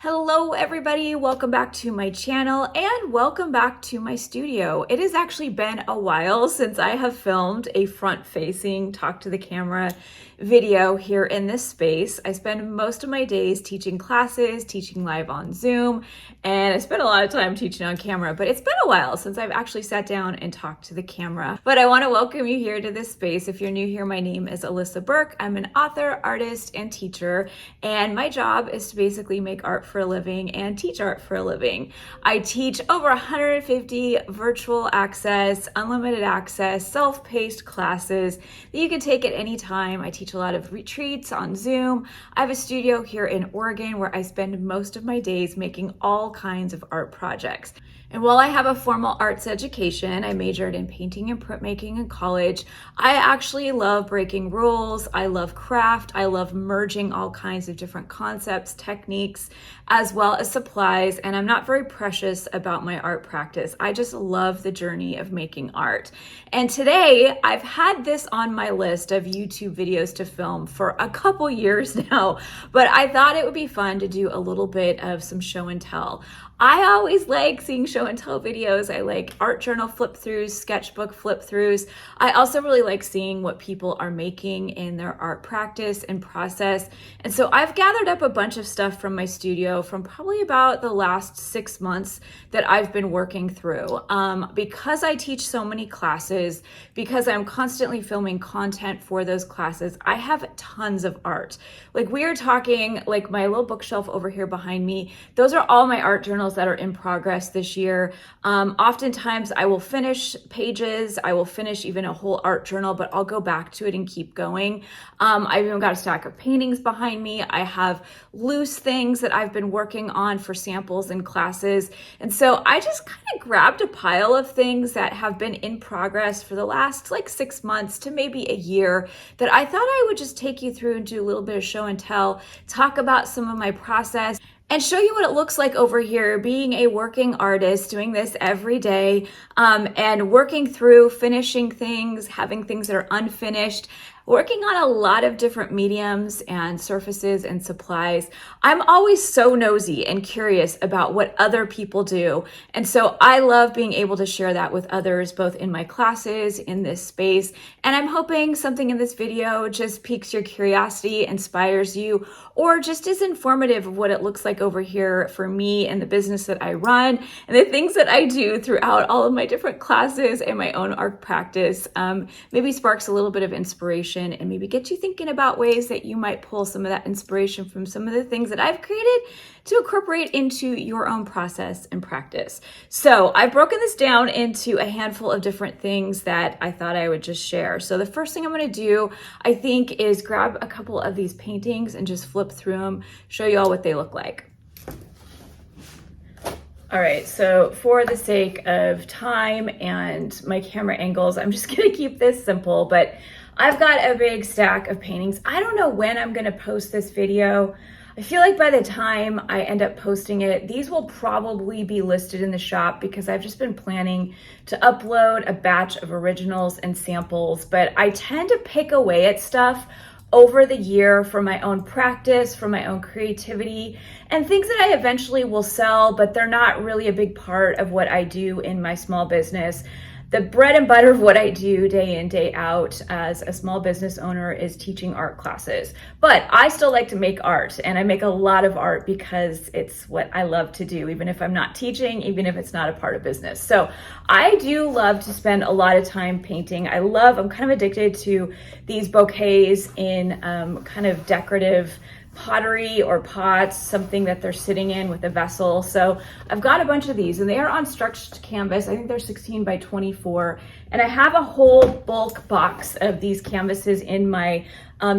Hello everybody, welcome back to my channel and welcome back to my studio. It has actually been a while since I have filmed a front-facing talk to the camera video here in this space. I spend most of my days teaching classes, teaching live on Zoom, and I spend a lot of time teaching on camera, but it's been a while since I've actually sat down and talked to the camera. But I want to welcome you here to this space. If you're new here, my name is Alyssa Burke. I'm an author, artist, and teacher, and my job is to basically make art for a living and teach art for a living. I teach over 150 virtual access, unlimited access, self-paced classes that you can take at any time. I teach a lot of retreats on Zoom. I have a studio here in Oregon where I spend most of my days making all kinds of art projects. And while I have a formal arts education, I majored in painting and printmaking in college, I actually love breaking rules. I love craft. I love merging all kinds of different concepts, techniques, as well as supplies. And I'm not very precious about my art practice. I just love the journey of making art. And today I've had this on my list of YouTube videos to film for a couple years now, but I thought it would be fun to do a little bit of some show and tell. I always like seeing show and tell videos. I like art journal flip throughs, sketchbook flip throughs. I also really like seeing what people are making in their art practice and process. And so I've gathered up a bunch of stuff from my studio from probably about the last 6 months that I've been working through. Because I teach so many classes, because I'm constantly filming content for those classes, I have tons of art. Like we are talking, like my little bookshelf over here behind me, those are all my art journals that are in progress this year. Oftentimes I will finish pages, I will finish even a whole art journal, but I'll go back to it and keep going. I've even got a stack of paintings behind me. I have loose things that I've been working on for samples and classes. And so I just kind of grabbed a pile of things that have been in progress for the last like 6 months to maybe a year that I thought I would just take you through and do a little bit of show and tell, talk about some of my process, and show you what it looks like over here being a working artist, doing this every day, and working through finishing things, having things that are unfinished, working on a lot of different mediums and surfaces and supplies. I'm always so nosy and curious about what other people do. And so I love being able to share that with others, both in my classes, in this space. And I'm hoping something in this video just piques your curiosity, inspires you, or just is informative of what it looks like over here for me and the business that I run and the things that I do throughout all of my different classes and my own art practice. Maybe sparks a little bit of inspiration and maybe get you thinking about ways that you might pull some of that inspiration from some of the things that I've created to incorporate into your own process and practice. So I've broken this down into a handful of different things that I thought I would just share. So the first thing I'm going to do, I think, is grab a couple of these paintings and just flip through them, show you all what they look like. All right, so for the sake of time and my camera angles, I'm just going to keep this simple, but I've got a big stack of paintings. I don't know when I'm going to post this video. I feel like by the time I end up posting it, these will probably be listed in the shop because I've just been planning to upload a batch of originals and samples, but I tend to pick away at stuff over the year for my own practice, for my own creativity, and things that I eventually will sell, but they're not really a big part of what I do in my small business. The bread and butter of what I do day in, day out as a small business owner is teaching art classes. But I still like to make art, and I make a lot of art because it's what I love to do, even if I'm not teaching, even if it's not a part of business. So I do love to spend a lot of time painting. I'm kind of addicted to these bouquets in kind of decorative pottery or pots, something that they're sitting in with a vessel. So I've got a bunch of these and they are on stretched canvas. I think they're 16 by 24. And I have a whole bulk box of these canvases in my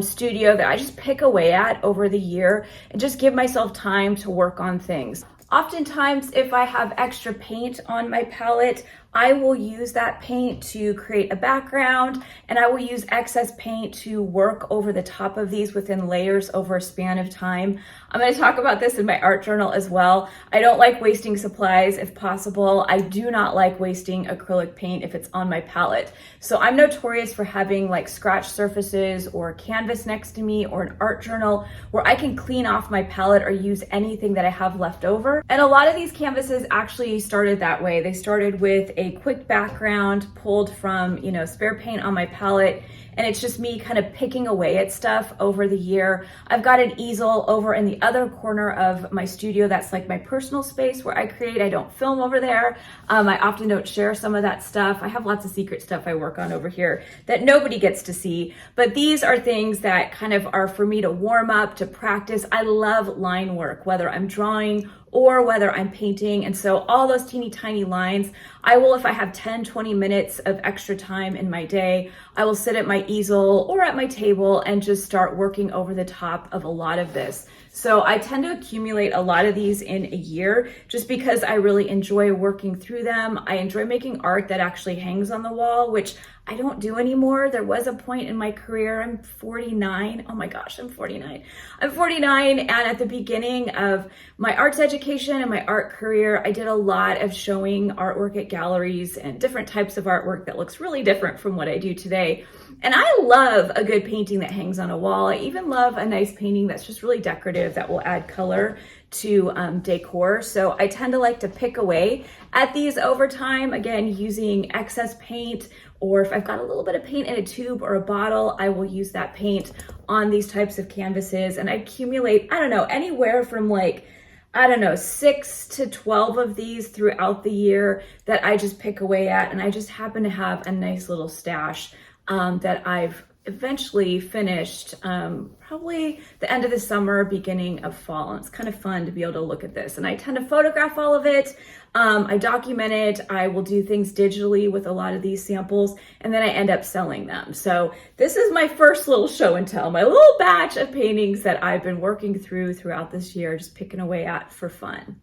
studio that I just pick away at over the year and just give myself time to work on things. Oftentimes, if I have extra paint on my palette, I will use that paint to create a background, and I will use excess paint to work over the top of these within layers over a span of time. I'm going to talk about this in my art journal as well. I don't like wasting supplies if possible. I do not like wasting acrylic paint if it's on my palette. So I'm notorious for having like scratch surfaces or canvas next to me or an art journal where I can clean off my palette or use anything that I have left over. And a lot of these canvases actually started that way. They started with a quick background pulled from, spare paint on my palette, and it's just me kind of picking away at stuff over the year. I've got an easel over in the other corner of my studio. That's like my personal space where I create. I don't film over there. I often don't share some of that stuff. I have lots of secret stuff I work on over here that nobody gets to see. But these are things that kind of are for me to warm up, to practice. I love line work, whether I'm drawing or whether I'm painting. And so all those teeny tiny lines, I will, if I have 10, 20 minutes of extra time in my day, I will sit at my easel or at my table and just start working over the top of a lot of this. So I tend to accumulate a lot of these in a year just because I really enjoy working through them. I enjoy making art that actually hangs on the wall, which I don't do anymore. There was a point in my career, I'm 49. Oh my gosh, I'm 49. I'm 49, and at the beginning of my arts education and my art career, I did a lot of showing artwork at galleries and different types of artwork that looks really different from what I do today. And I love a good painting that hangs on a wall. I even love a nice painting that's just really decorative that will add color to decor. So I tend to like to pick away at these over time, again, using excess paint, or if I've got a little bit of paint in a tube or a bottle, I will use that paint on these types of canvases. And I accumulate, I don't know, anywhere from 6 to 12 of these throughout the year that I just pick away at. And I just happen to have a nice little stash that I've eventually finished probably the end of the summer, beginning of fall. And it's kind of fun to be able to look at this. And I tend to photograph all of it. I document it. I will do things digitally with a lot of these samples, and then I end up selling them. So this is my first little show and tell, my little batch of paintings that I've been working throughout this year, just picking away at for fun.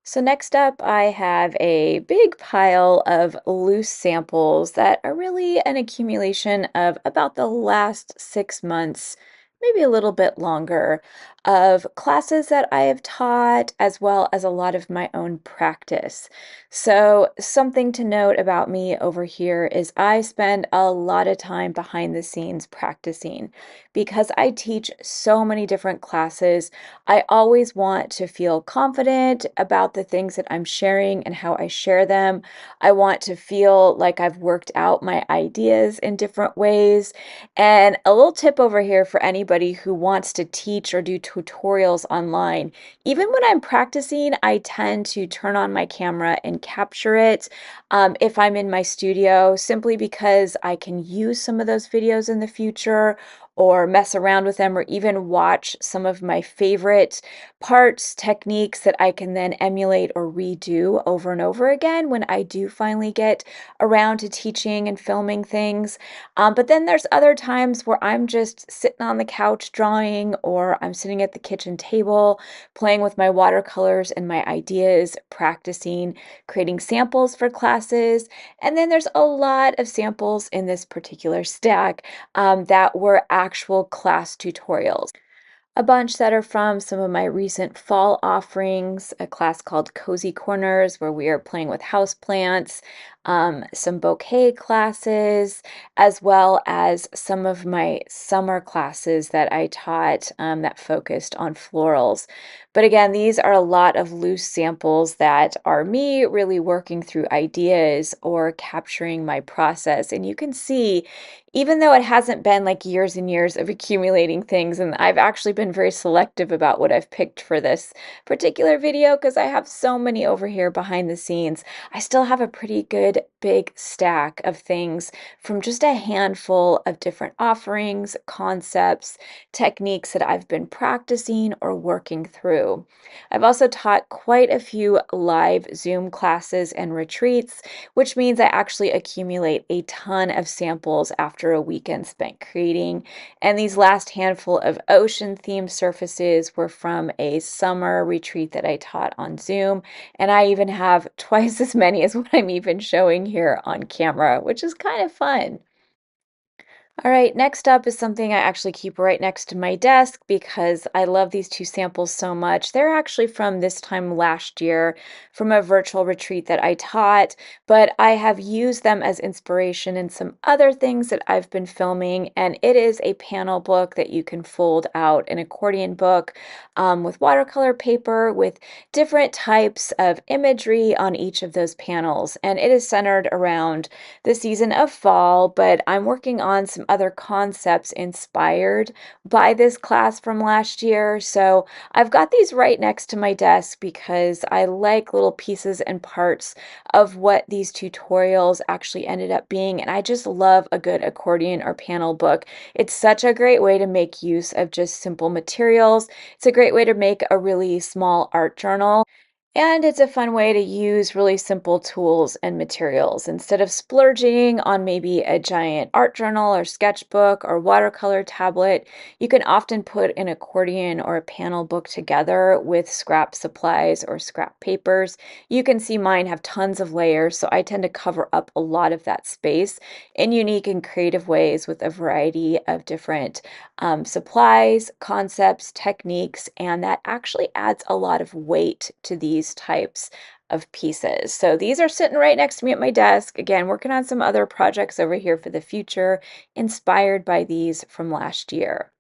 So next up, I have a big pile of loose samples that are really an accumulation of about the last 6 months, maybe a little bit longer, of classes that I have taught, as well as a lot of my own practice. So something to note about me over here is I spend a lot of time behind the scenes practicing. Because I teach so many different classes, I always want to feel confident about the things that I'm sharing and how I share them. I want to feel like I've worked out my ideas in different ways. And a little tip over here for anybody who wants to teach or do tutorials online. Even when I'm practicing, I tend to turn on my camera and capture it if I'm in my studio, simply because I can use some of those videos in the future or mess around with them, or even watch some of my favorite parts, techniques that I can then emulate or redo over and over again when I do finally get around to teaching and filming things. But then there's other times where I'm just sitting on the couch drawing, or I'm sitting at the kitchen table playing with my watercolors and my ideas, practicing, creating samples for classes. And then there's a lot of samples in this particular stack that were actual class tutorials. A bunch that are from some of my recent fall offerings, a class called Cozy Corners, where we are playing with houseplants, some bouquet classes, as well as some of my summer classes that I taught that focused on florals. But again, these are a lot of loose samples that are me really working through ideas or capturing my process. And you can see, even though it hasn't been like years and years of accumulating things, and I've actually been very selective about what I've picked for this particular video because I have so many over here behind the scenes, I still have a pretty good big stack of things from just a handful of different offerings, concepts, techniques that I've been practicing or working through. I've also taught quite a few live Zoom classes and retreats, which means I actually accumulate a ton of samples after after a weekend spent creating. And these last handful of ocean themed surfaces were from a summer retreat that I taught on Zoom. And I even have twice as many as what I'm even showing here on camera, which is kind of fun. All right, next up is something I actually keep right next to my desk because I love these two samples so much. They're actually from this time last year from a virtual retreat that I taught, but I have used them as inspiration in some other things that I've been filming. And it is a panel book that you can fold out, an accordion book with watercolor paper with different types of imagery on each of those panels. And it is centered around the season of fall, but I'm working on some other concepts inspired by this class from last year. So I've got these right next to my desk because I like little pieces and parts of what these tutorials actually ended up being. And I just love a good accordion or panel book. It's such a great way to make use of just simple materials. It's a great way to make a really small art journal. And it's a fun way to use really simple tools and materials. Instead of splurging on maybe a giant art journal or sketchbook or watercolor tablet, you can often put an accordion or a panel book together with scrap supplies or scrap papers. You can see mine have tons of layers, so I tend to cover up a lot of that space in unique and creative ways with a variety of different supplies, concepts, techniques, and that actually adds a lot of weight to these types of pieces. So these are sitting right next to me at my desk. Again, working on some other projects over here for the future, inspired by these from last year.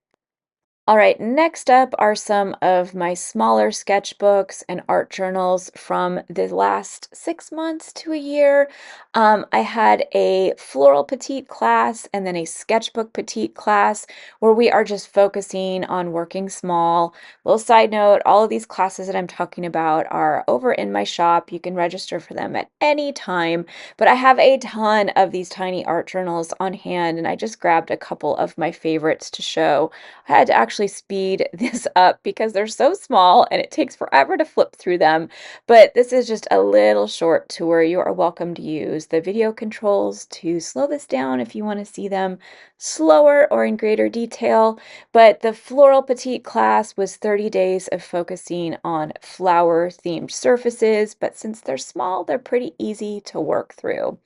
All right, next up are some of my smaller sketchbooks and art journals from the last 6 months to a year. I had a floral petite class and then a sketchbook petite class where we are just focusing on working small. Little side note, all of these classes that I'm talking about are over in my shop. You can register for them at any time, but I have a ton of these tiny art journals on hand, and I just grabbed a couple of my favorites to show. I had to actually speed this up because they're so small and it takes forever to flip through them. But this is just a little short tour. You are welcome to use the video controls to slow this down if you want to see them slower or in greater detail. But the Floral Petite class was 30 days of focusing on flower themed surfaces, but since they're small, they're pretty easy to work through.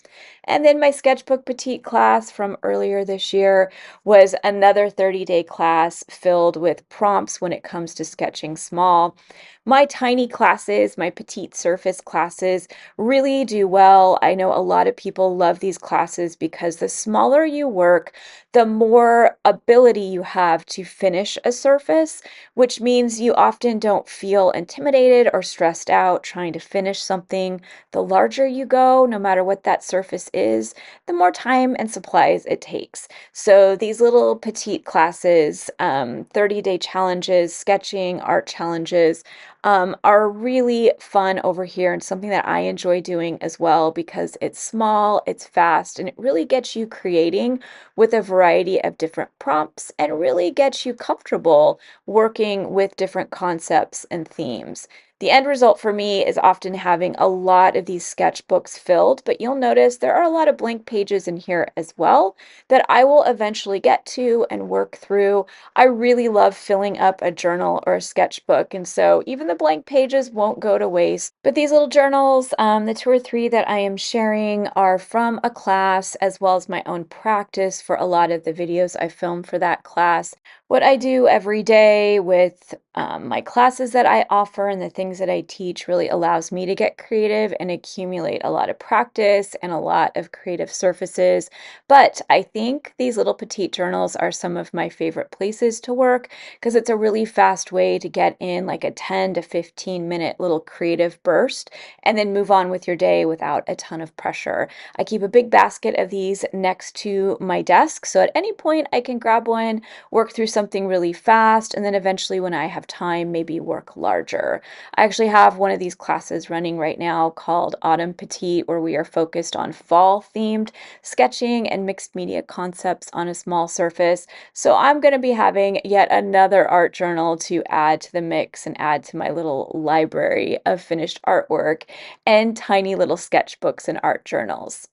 And then my sketchbook petite class from earlier this year was another 30-day class filled with prompts when it comes to sketching small. My tiny classes, my petite surface classes, really do well. I know a lot of people love these classes because the smaller you work, the more ability you have to finish a surface, which means you often don't feel intimidated or stressed out trying to finish something. The larger you go, no matter what that surface is, the more time and supplies it takes. So these little petite classes, 30-day challenges, sketching, art challenges, are really fun over here and something that I enjoy doing as well because it's small, it's fast, and it really gets you creating with a variety of different prompts and really gets you comfortable working with different concepts and themes. The end result for me is often having a lot of these sketchbooks filled, but you'll notice there are a lot of blank pages in here as well that I will eventually get to and work through. I really love filling up a journal or a sketchbook, and so even the blank pages won't go to waste. But these little journals, the two or three that I am sharing, are from a class as well as my own practice for a lot of the videos I filmed for that class. What I do every day with my classes that I offer and the things that I teach really allows me to get creative and accumulate a lot of practice and a lot of creative surfaces. But I think these little petite journals are some of my favorite places to work because it's a really fast way to get in like a 10 to 15-minute little creative burst and then move on with your day without a ton of pressure. I keep a big basket of these next to my desk, so at any point I can grab one, work through something really fast, and then eventually when I have time, maybe work larger. I actually have one of these classes running right now called Autumn Petite, where we are focused on fall themed sketching and mixed media concepts on a small surface. So I'm going to be having yet another art journal to add to the mix and add to my little library of finished artwork and tiny little sketchbooks and art journals.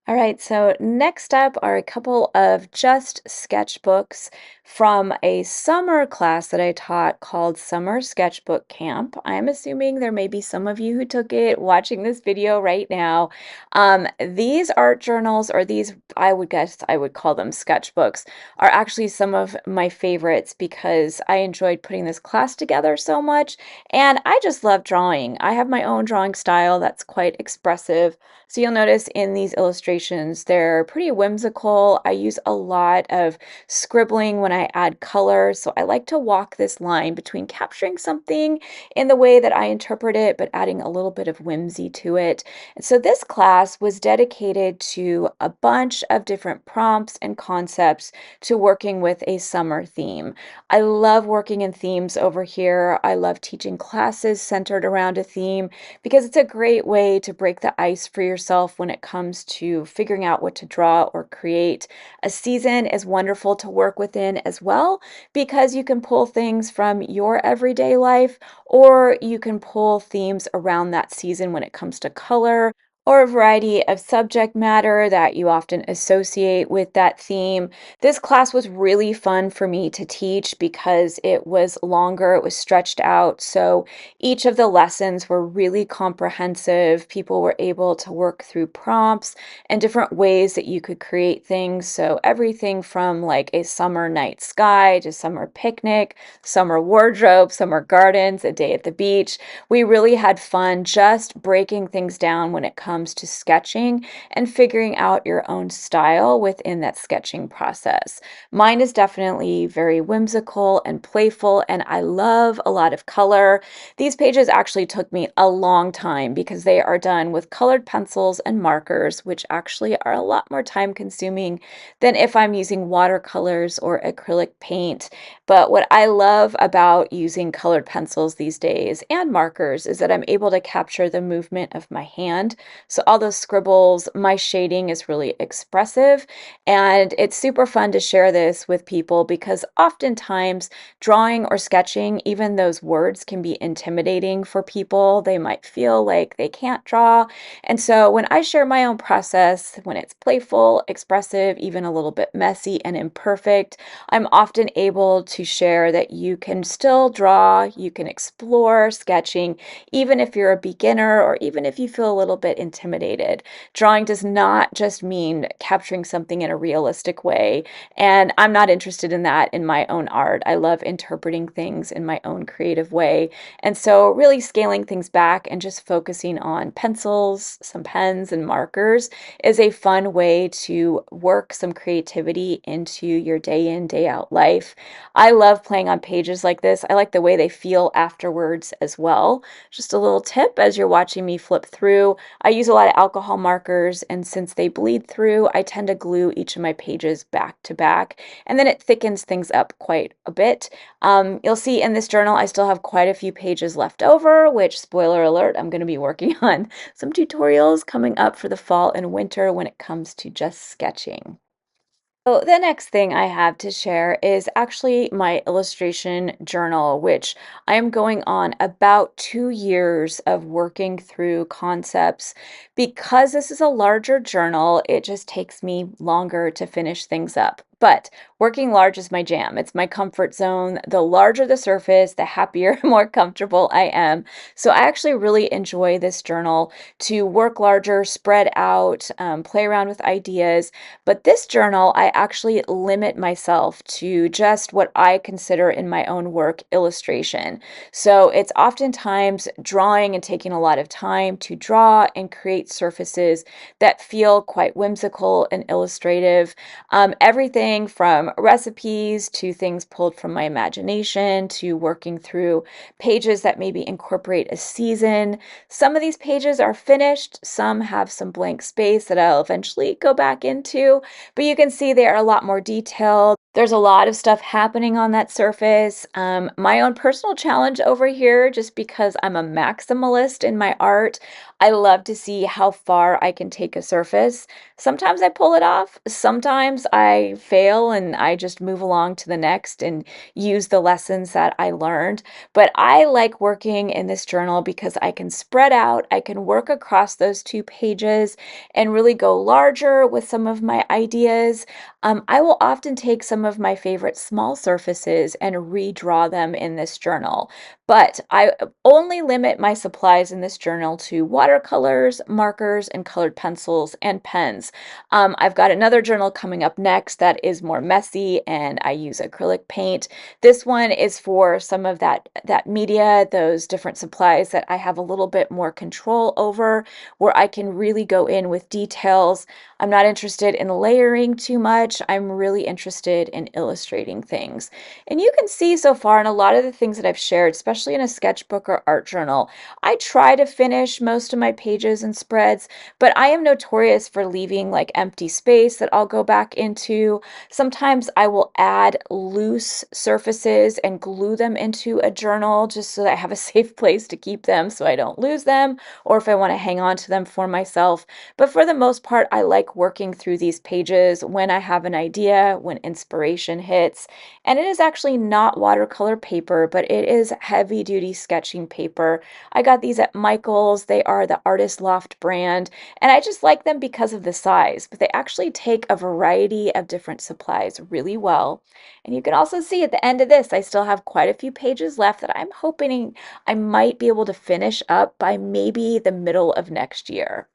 All right, so next up are a couple of just sketchbooks from a summer class that I taught called Summer Sketchbook Camp. I'm assuming there may be some of you who took it watching this video right now. These art journals, or these, I would guess I would call them sketchbooks, are actually some of my favorites because I enjoyed putting this class together so much, and I just love drawing. I have my own drawing style that's quite expressive. So you'll notice in these illustrations, they're pretty whimsical. I use a lot of scribbling when I add color. So I like to walk this line between capturing something in the way that I interpret it, but adding a little bit of whimsy to it. And so this class was dedicated to a bunch of different prompts and concepts to working with a summer theme. I love working in themes over here. I love teaching classes centered around a theme because it's a great way to break the ice for yourself when it comes to figuring out what to draw or create. A season is wonderful to work within as well because you can pull things from your everyday life, or you can pull themes around that season when it comes to color or a variety of subject matter that you often associate with that theme. This class was really fun for me to teach because it was longer, it was stretched out. So each of the lessons were really comprehensive. People were able to work through prompts and different ways that you could create things. So everything from like a summer night sky to summer picnic, summer wardrobe, summer gardens, a day at the beach. We really had fun just breaking things down when it comes to sketching and figuring out your own style within that sketching process. Mine is definitely very whimsical and playful, and I love a lot of color. These pages actually took me a long time because they are done with colored pencils and markers, which actually are a lot more time consuming than if I'm using watercolors or acrylic paint. But what I love about using colored pencils these days and markers is that I'm able to capture the movement of my hand. So all those scribbles, my shading is really expressive, and it's super fun to share this with people because oftentimes drawing or sketching, even those words can be intimidating for people. They might feel like they can't draw. And so when I share my own process, when it's playful, expressive, even a little bit messy and imperfect, I'm often able to share that you can still draw, you can explore sketching, even if you're a beginner or even if you feel a little bit intimidated. Drawing does not just mean capturing something in a realistic way, and I'm not interested in that in my own art. I love interpreting things in my own creative way. And so, really scaling things back and just focusing on pencils, some pens, and markers is a fun way to work some creativity into your day in, day out life. I love playing on pages like this. I like the way they feel afterwards as well. Just a little tip as you're watching me flip through. I use a lot of alcohol markers, and since they bleed through, I tend to glue each of my pages back to back, and then it thickens things up quite a bit. You'll see in this journal, I still have quite a few pages left over, which, spoiler alert, I'm going to be working on some tutorials coming up for the fall and winter when it comes to just sketching. So the next thing I have to share is actually my illustration journal, which I am going on about 2 years of working through concepts. Because this is a larger journal, it just takes me longer to finish things up. But working large is my jam. It's my comfort zone. The larger the surface, the happier, more comfortable I am. So I actually really enjoy this journal to work larger, spread out, play around with ideas. But this journal, I actually limit myself to just what I consider in my own work illustration. So it's oftentimes drawing and taking a lot of time to draw and create surfaces that feel quite whimsical and illustrative. Everything from recipes to things pulled from my imagination to working through pages that maybe incorporate a season. Some of these pages are finished, some have some blank space that I'll eventually go back into, but you can see they are a lot more detailed. There's a lot of stuff happening on that surface. My own personal challenge over here, just because I'm a maximalist in my art, I love to see how far I can take a surface. Sometimes I pull it off, sometimes I fail and I just move along to the next and use the lessons that I learned. But I like working in this journal because I can spread out, I can work across those 2 pages and really go larger with some of my ideas. I will often take some of my favorite small surfaces and redraw them in this journal, but I only limit my supplies in this journal to watercolors, markers, and colored pencils and pens. I've got another journal coming up next that is more messy and I use acrylic paint. This one is for some of that media, those different supplies that I have a little bit more control over, where I can really go in with details. I'm not interested in layering too much. I'm really interested in illustrating things. And you can see so far in a lot of the things that I've shared, especially in a sketchbook or art journal, I try to finish most of my pages and spreads, but I am notorious for leaving like empty space that I'll go back into. Sometimes I will add loose surfaces and glue them into a journal just so that I have a safe place to keep them so I don't lose them, or if I want to hang on to them for myself. But for the most part, I like working through these pages when I have an idea, when inspiration hits. And it is actually not watercolor paper, but it is heavy duty sketching paper. I got these at Michael's. They are the Artist Loft brand, and I just like them because of the size, but they actually take a variety of different supplies really well. And you can also see at the end of this, I still have quite a few pages left that I'm hoping I might be able to finish up by maybe the middle of next year.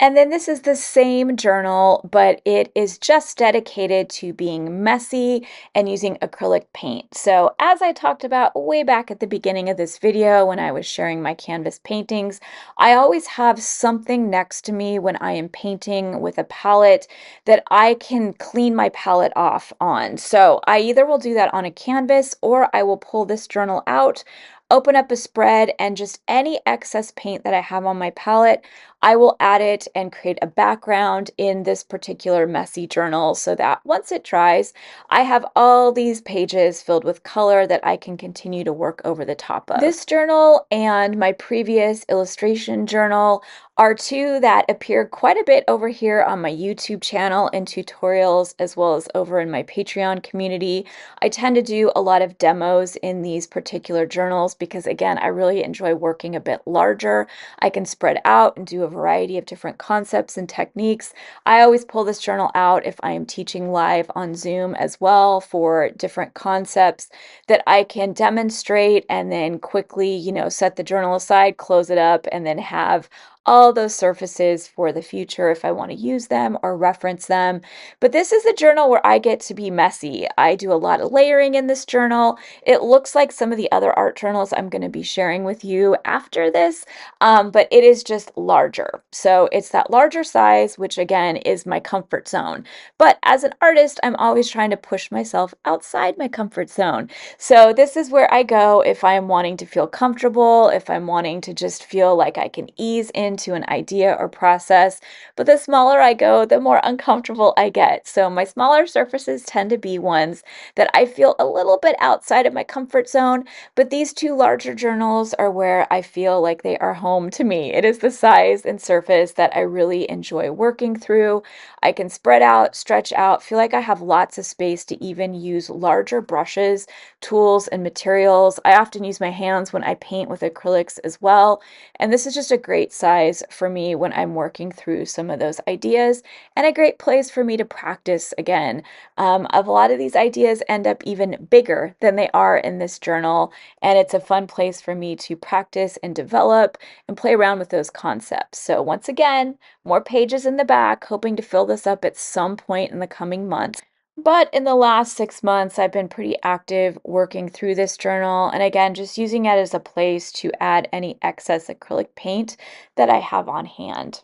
And then this is the same journal, but it is just dedicated to being messy and using acrylic paint. So as I talked about way back at the beginning of this video when I was sharing my canvas paintings, I always have something next to me when I am painting with a palette that I can clean my palette off on. So I either will do that on a canvas or I will pull this journal out, open up a spread, and just any excess paint that I have on my palette, I will add it and create a background in this particular messy journal so that once it dries, I have all these pages filled with color that I can continue to work over the top of. This journal and my previous illustration journal are two that appear quite a bit over here on my YouTube channel and tutorials, as well as over in my Patreon community. I tend to do a lot of demos in these particular journals because, again, I really enjoy working a bit larger. I can spread out and do a variety of different concepts and techniques. I always pull this journal out if I am teaching live on Zoom as well for different concepts that I can demonstrate and then quickly, set the journal aside, close it up, and then have all those surfaces for the future if I want to use them or reference them. But this is a journal where I get to be messy. I do a lot of layering in this journal. It looks like some of the other art journals I'm going to be sharing with you after this, but it is just larger. So it's that larger size, which again is my comfort zone. But as an artist, I'm always trying to push myself outside my comfort zone. So this is where I go if I'm wanting to feel comfortable, if I'm wanting to just feel like I can ease into an idea or process. But the smaller I go, the more uncomfortable I get. So my smaller surfaces tend to be ones that I feel a little bit outside of my comfort zone, but these two larger journals are where I feel like they are home to me. It is the size and surface that I really enjoy working through. I can spread out, stretch out, feel like I have lots of space to even use larger brushes, tools, and materials. I often use my hands when I paint with acrylics as well. And this is just a great size for me when I'm working through some of those ideas, and a great place for me to practice again. A lot of these ideas end up even bigger than they are in this journal, and it's a fun place for me to practice and develop and play around with those concepts. So once again, more pages in the back, hoping to fill this up at some point in the coming months. But in the last 6 months, I've been pretty active working through this journal, and again, just using it as a place to add any excess acrylic paint that I have on hand.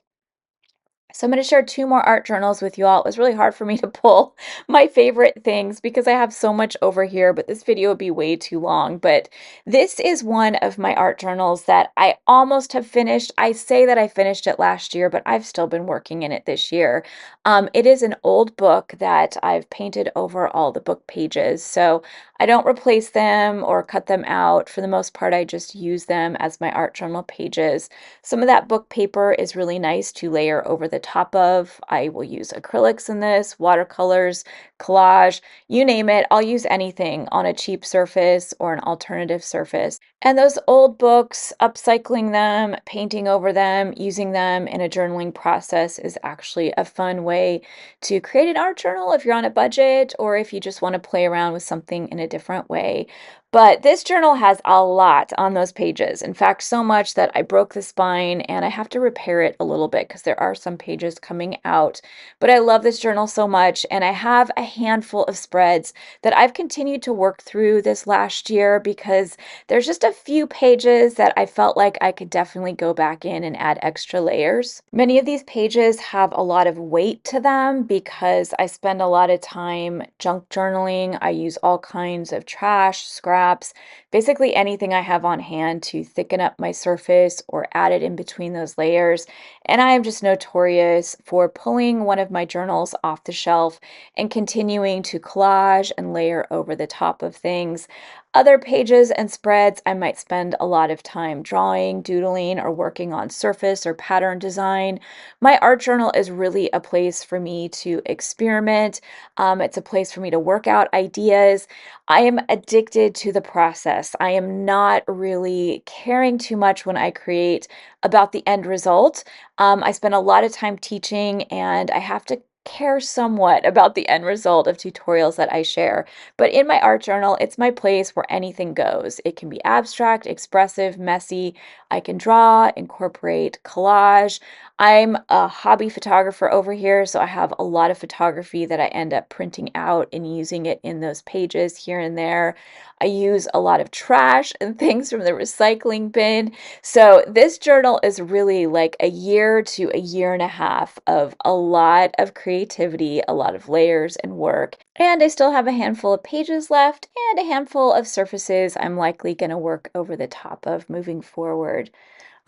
So I'm going to share two more art journals with you all. It was really hard for me to pull my favorite things because I have so much over here, but this video would be way too long. But this is one of my art journals that I almost have finished. I say that I finished it last year, but I've still been working in it this year. It is an old book that I've painted over all the book pages. So I don't replace them or cut them out. For the most part, I just use them as my art journal pages. Some of that book paper is really nice to layer over the top of. I will use acrylics in this, watercolors, collage, you name it. I'll use anything on a cheap surface or an alternative surface. And those old books, upcycling them, painting over them, using them in a journaling process is actually a fun way to create an art journal if you're on a budget or if you just want to play around with something in a different way. But this journal has a lot on those pages. In fact, so much that I broke the spine and I have to repair it a little bit because there are some pages coming out. But I love this journal so much, and I have a handful of spreads that I've continued to work through this last year because there's just a few pages that I felt like I could definitely go back in and add extra layers. Many of these pages have a lot of weight to them because I spend a lot of time junk journaling. I use all kinds of trash, scraps, basically anything I have on hand to thicken up my surface or add it in between those layers. And I am just notorious for pulling one of my journals off the shelf and continuing to collage and layer over the top of things. Other pages and spreads, I might spend a lot of time drawing, doodling, or working on surface or pattern design. My art journal is really a place for me to experiment. It's a place for me to work out ideas. I am addicted to the process. I am not really caring too much when I create about the end result. I spend a lot of time teaching, and I have to care somewhat about the end result of tutorials that I share. But in my art journal, it's my place where anything goes. It can be abstract, expressive, messy. I can draw, incorporate collage. I'm a hobby photographer over here, so I have a lot of photography that I end up printing out and using it in those pages here and there. I use a lot of trash and things from the recycling bin. So this journal is really like a year to a year and a half of a lot of creativity, a lot of layers and work. And I still have a handful of pages left and a handful of surfaces I'm likely going to work over the top of moving forward.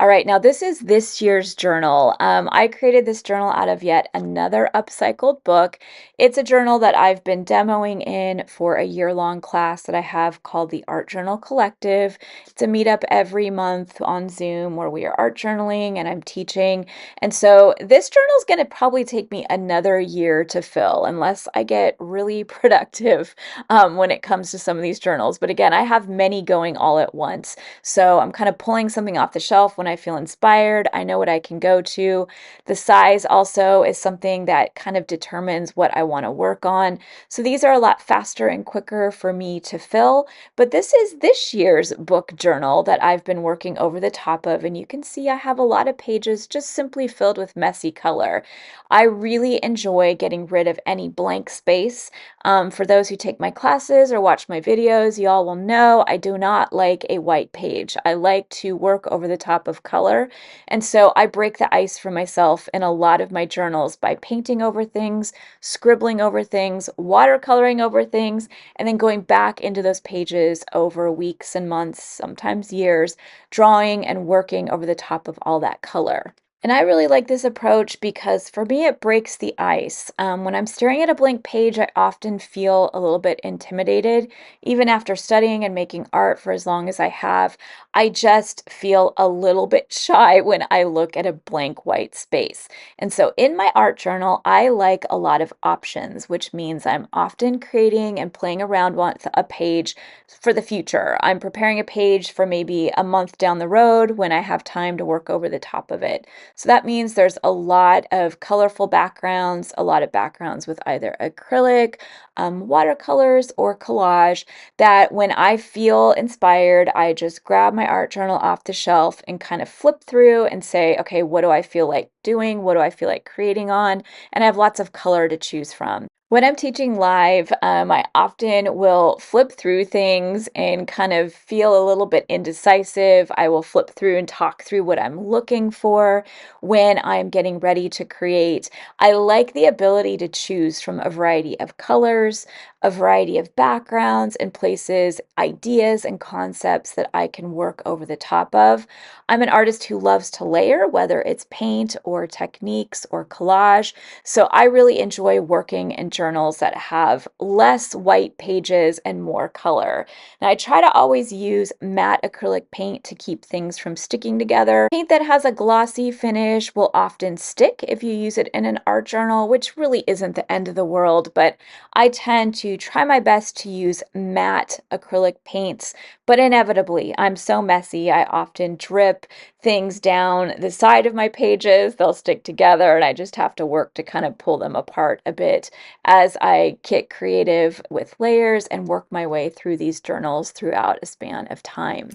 All right, now this is this year's journal. I created this journal out of yet another upcycled book. It's a journal that I've been demoing in for a year-long class that I have called the Art Journal Collective. It's a meetup every month on Zoom where we are art journaling and I'm teaching. And so this journal is going to probably take me another year to fill unless I get really productive when it comes to some of these journals. But again, I have many going all at once. So I'm kind of pulling something off the shelf when I feel inspired. I know what I can go to. The size also is something that kind of determines what I want to work on. So these are a lot faster and quicker for me to fill. But this is this year's book journal that I've been working over the top of. And you can see I have a lot of pages just simply filled with messy color. I really enjoy getting rid of any blank space. For those who take my classes or watch my videos, you all will know I do not like a white page. I like to work over the top of color. And so I break the ice for myself in a lot of my journals by painting over things, scribbling over things, watercoloring over things, and then going back into those pages over weeks and months, sometimes years, drawing and working over the top of all that color. And I really like this approach because for me, it breaks the ice. When I'm staring at a blank page, I often feel a little bit intimidated. Even after studying and making art for as long as I have, I just feel a little bit shy when I look at a blank white space. And so in my art journal, I like a lot of options, which means I'm often creating and playing around with a page for the future. I'm preparing a page for maybe a month down the road when I have time to work over the top of it. So that means there's a lot of colorful backgrounds, a lot of backgrounds with either acrylic, watercolors, or collage that when I feel inspired, I just grab my art journal off the shelf and kind of flip through and say, okay, what do I feel like doing? What do I feel like creating on? And I have lots of color to choose from. When I'm teaching live, I often will flip through things and kind of feel a little bit indecisive. I will flip through and talk through what I'm looking for when I'm getting ready to create. I like the ability to choose from a variety of colors, a variety of backgrounds and places, ideas and concepts that I can work over the top of. I'm an artist who loves to layer, whether it's paint or techniques or collage. So I really enjoy working in journals that have less white pages and more color. Now I try to always use matte acrylic paint to keep things from sticking together. Paint that has a glossy finish will often stick if you use it in an art journal, which really isn't the end of the world, but I tend to try my best to use matte acrylic paints, but inevitably I'm so messy. I often drip things down the side of my pages. They'll stick together, and I just have to work to kind of pull them apart a bit as I get creative with layers and work my way through these journals throughout a span of time.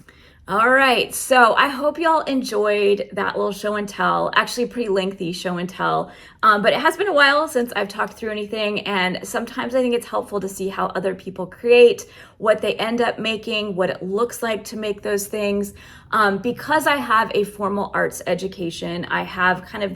All right, so I hope y'all enjoyed that little show and tell. Actually, pretty lengthy show and tell, but it has been a while since I've talked through anything, and sometimes I think it's helpful to see how other people create, what they end up making, what it looks like to make those things. Because I have a formal arts education, I have kind of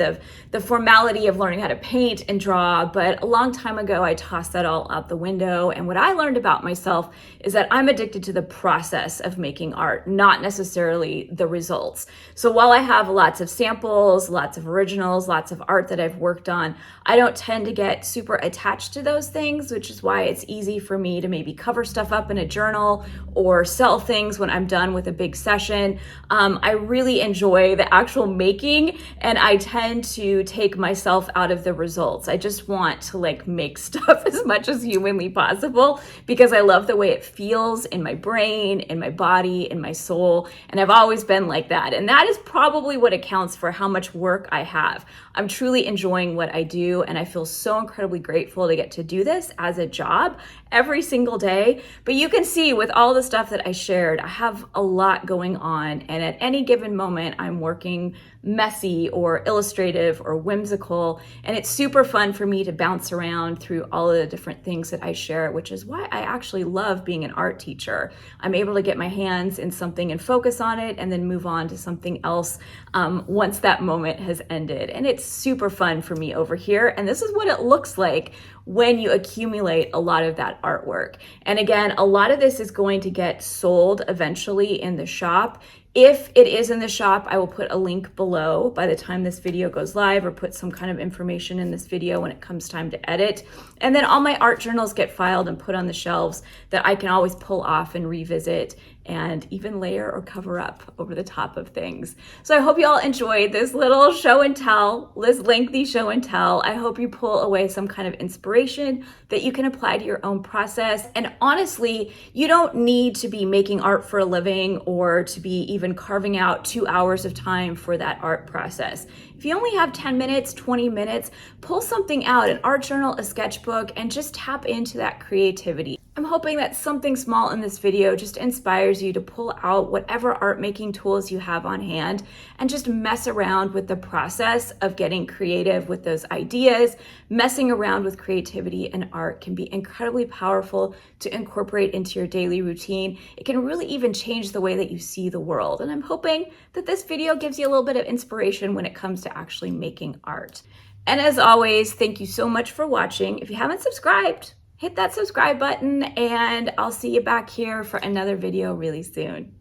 the formality of learning how to paint and draw, but a long time ago, I tossed that all out the window. And what I learned about myself is that I'm addicted to the process of making art, not necessarily the results. So while I have lots of samples, lots of originals, lots of art that I've worked on, I don't tend to get super attached to those things, which is why it's easy for me to maybe cover stuff up in a journal or sell things when I'm done with a big session. I really enjoy the actual making, and I tend to take myself out of the results. I just want to like make stuff as much as humanly possible because I love the way it feels in my brain, in my body, in my soul, and I've always been like that. And that is probably what accounts for how much work I have. I'm truly enjoying what I do, and I feel so incredibly grateful to get to do this as a job every single day. But you can see with all the stuff that I shared, I have a lot going on, and at any given moment, I'm working messy or illustrative or whimsical, and it's super fun for me to bounce around through all of the different things that I share, which is why I actually love being an art teacher. I'm able to get my hands in something and focus on it and then move on to something else once that moment has ended. And it's super fun for me over here, and this is what it looks like when you accumulate a lot of that artwork. And again, a lot of this is going to get sold eventually in the shop. If it is in the shop, I will put a link below by the time this video goes live, or put some kind of information in this video when it comes time to edit. And then all my art journals get filed and put on the shelves that I can always pull off and revisit and even layer or cover up over the top of things. So I hope you all enjoyed this little show and tell, this lengthy show and tell. I hope you pull away some kind of inspiration that you can apply to your own process. And honestly, you don't need to be making art for a living or to be even carving out 2 hours of time for that art process. If you only have 10 minutes, 20 minutes, pull something out, an art journal, a sketchbook, and just tap into that creativity. I'm hoping that something small in this video just inspires you to pull out whatever art making tools you have on hand and just mess around with the process of getting creative with those ideas. Messing around with creativity and art can be incredibly powerful to incorporate into your daily routine. It can really even change the way that you see the world. And I'm hoping that this video gives you a little bit of inspiration when it comes to actually making art. And as always, thank you so much for watching. If you haven't subscribed, hit that subscribe button, and I'll see you back here for another video really soon.